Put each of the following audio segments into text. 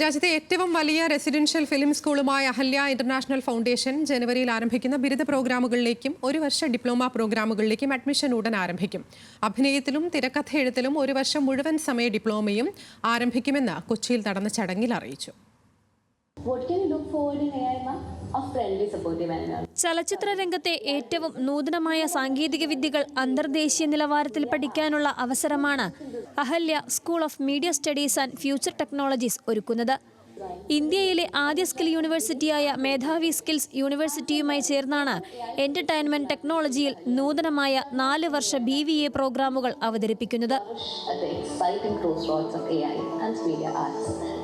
രാജ്യത്തെ ഏറ്റവും വലിയ റെസിഡൻഷ്യൽ ഫിലിം സ്കൂളുമായ അഹല്യ ഇന്റർനാഷണൽ ഫൗണ്ടേഷൻ ജനുവരിയിൽ ആരംഭിക്കുന്ന ബിരുദ പ്രോഗ്രാമുകളിലേക്കും ഒരു വർഷ ഡിപ്ലോമ പ്രോഗ്രാമുകളിലേക്കും അഡ്മിഷൻ ഉടൻ ആരംഭിക്കും. അഭിനയത്തിലും തിരക്കഥ എഴുത്തിലും ഒരു വർഷം മുഴുവൻ സമയ ഡിപ്ലോമയും ആരംഭിക്കുമെന്ന് കൊച്ചിയിൽ നടന്ന ചടങ്ങിൽ അറിയിച്ചു. ചലച്ചിത്ര രംഗത്തെ ഏറ്റവും നൂതനമായ സാങ്കേതിക വിദ്യകൾ അന്തർദേശീയ നിലവാരത്തിൽ പഠിക്കാനുള്ള അവസരമാണ് Ahalya school of media studies and future technologies ഒരുക്കുന്നത്. ഇന്ത്യയിലെ ആദ്യ സ്കിൽ യൂണിവേഴ്സിറ്റിയായ മേധാവി സ്കിൽസ് യൂണിവേഴ്സിറ്റിയുമായി ചേർന്നാണ് എന്റർടൈൻമെന്റ് ടെക്നോളജിയിൽ നൂതനമായ 4 വർഷ BVA പ്രോഗ്രാമുകൾ അവതരിപ്പിക്കുന്നത്.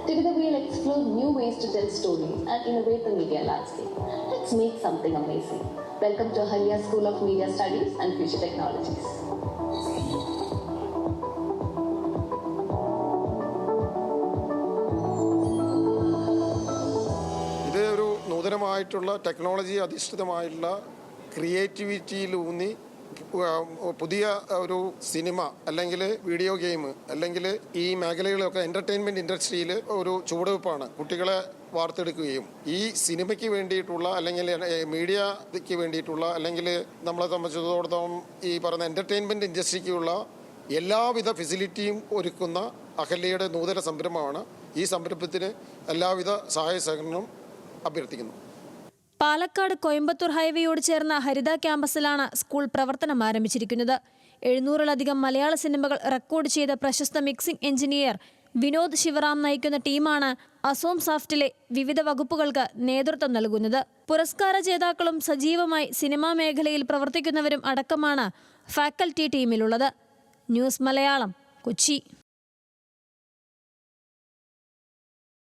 Together we'll explore new ways to tell stories and innovate the media landscape. Let's make something amazing. Welcome to Ahalya School of Media Studies and Future Technologies. ഇത് ഒരു നൂതനമായിട്ടുള്ള technology അധിഷ്ഠിതമായിട്ടുള്ള ക്രിയേറ്റിവിറ്റിയിലൂന്നി പുതിയ ഒരു cinema അല്ലെങ്കിൽ video game അല്ലെങ്കിൽ ഈ മേഖലകളൊക്കെ entertainment ഇൻഡസ്ട്രിയിൽ ഒരു ചുവടുവെപ്പാണ്. കുട്ടികളെ വാർത്തെടുക്കുകയും ഈ സിനിമയ്ക്ക് വേണ്ടിയിട്ടുള്ള അല്ലെങ്കിൽ മീഡിയയ്ക്ക് വേണ്ടിയിട്ടുള്ള അല്ലെങ്കിൽ നമ്മളെ സംബന്ധിച്ചിടത്തോളം ഈ പറയുന്ന എൻ്റർടൈൻമെൻറ്റ് ഇൻഡസ്ട്രിക്കുള്ള എല്ലാവിധ ഫെസിലിറ്റിയും ഒരുക്കുന്ന അഹല്യയുടെ നൂതന സംരംഭമാണ്. ഈ സംരംഭത്തിന് എല്ലാവിധ സഹായ സഹകരണവും അഭ്യർത്ഥിക്കുന്നു. പാലക്കാട് കോയമ്പത്തൂർ ഹൈവേയോട് ചേർന്ന ഹരിത ക്യാമ്പസിലാണ് സ്കൂൾ പ്രവർത്തനം ആരംഭിച്ചിരിക്കുന്നത്. 700-ലധികം മലയാള സിനിമകൾ റെക്കോർഡ് ചെയ്ത പ്രശസ്ത മിക്സിംഗ് എഞ്ചിനീയർ വിനോദ് ശിവറാം നയിക്കുന്ന ടീമാണ് അസോം സാഫ്റ്റിലെ വിവിധ വകുപ്പുകൾക്ക് നേതൃത്വം നൽകുന്നത്. പുരസ്കാര ജേതാക്കളും സജീവമായി സിനിമാ മേഖലയിൽ പ്രവർത്തിക്കുന്നവരും അടക്കമാണ് ഫാക്കൽറ്റി ടീമിലുള്ളത്. ന്യൂസ് മലയാളം, കൊച്ചി.